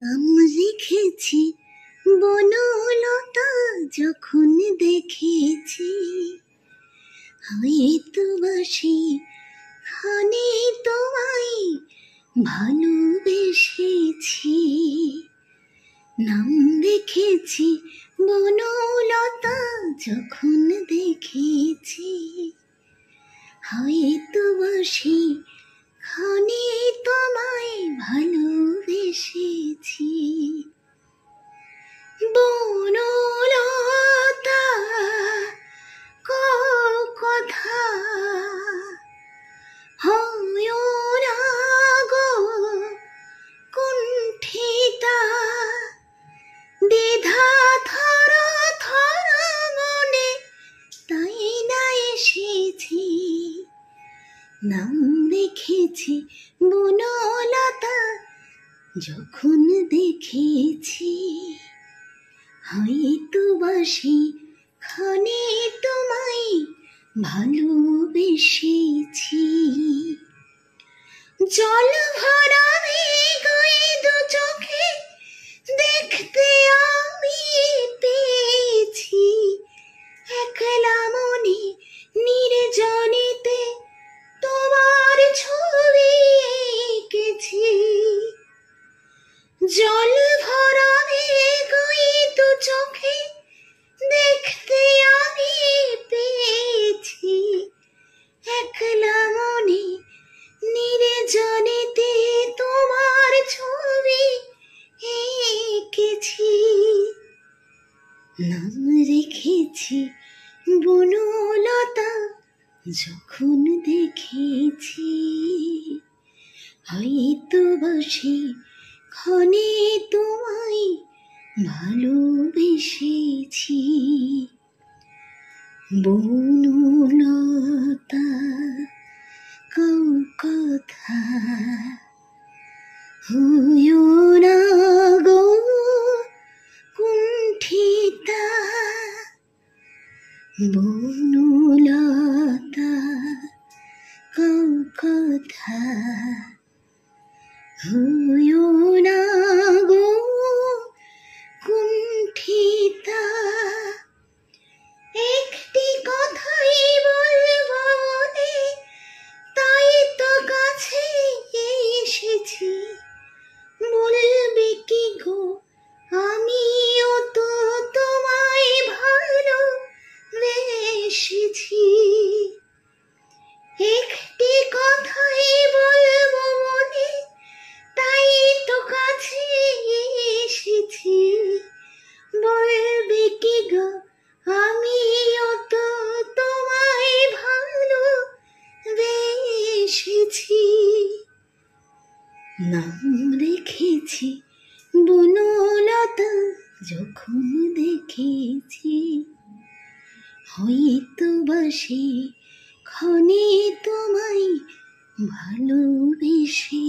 নাম রেখেছি বনলতা, যখন দেখেছি হয়তো বাসি খানে তোমায় ভালোবেসেছি। নাম রেখেছি বনলতা, যখন দেখেছি হয়তো বাসি খানে তোমায় ভালোবেসেছি। বনলতা কথা হয় না গো কুণ্ঠিতা, দ্বিধা থর থর মনে তাই না এসেছি। নাম রেখেছি বনলতা, যখন দেখেছি হয়তো বাসি খানে তোমায় ভালোবেসেছি। জল ভরা মেঘে দু চোখে দেখতে আমি পেয়েছি, একলা মনে নির্জনেতে তোমার ছবি এঁকেছি। জল ভরা মেঘে দু চোখে দেখতে আমি পেয়েছি, একলা মনে নির্জনেতে তোমার ছবি এঁকেছি। নাম রেখেছি বনলতা, যখন দেখেছি হয়তো বাসি ক্ষণে তোমায় ভালোবেসেছি। বনলতা কও কথা হইও না গো কুণ্ঠিতা, বনলতা কও কথা হইও না গো কুণ্ঠিতা। একটি কথাই বলবো বলে তাই তো কাছে এসেছি, বলবে কি গো আমিও তো তোমায় ভালোবেসেছি। একটি কথাই বলবো বলে তাই তো কাছে এসেছি, বলবে কি গো আমিও তো তোমায় ভালোবেসেছি। নাম রেখেছি বনলতা, যখন দেখেছি হয়তো বাসি ক্ষণে তোমায় ভালোবেসেছি।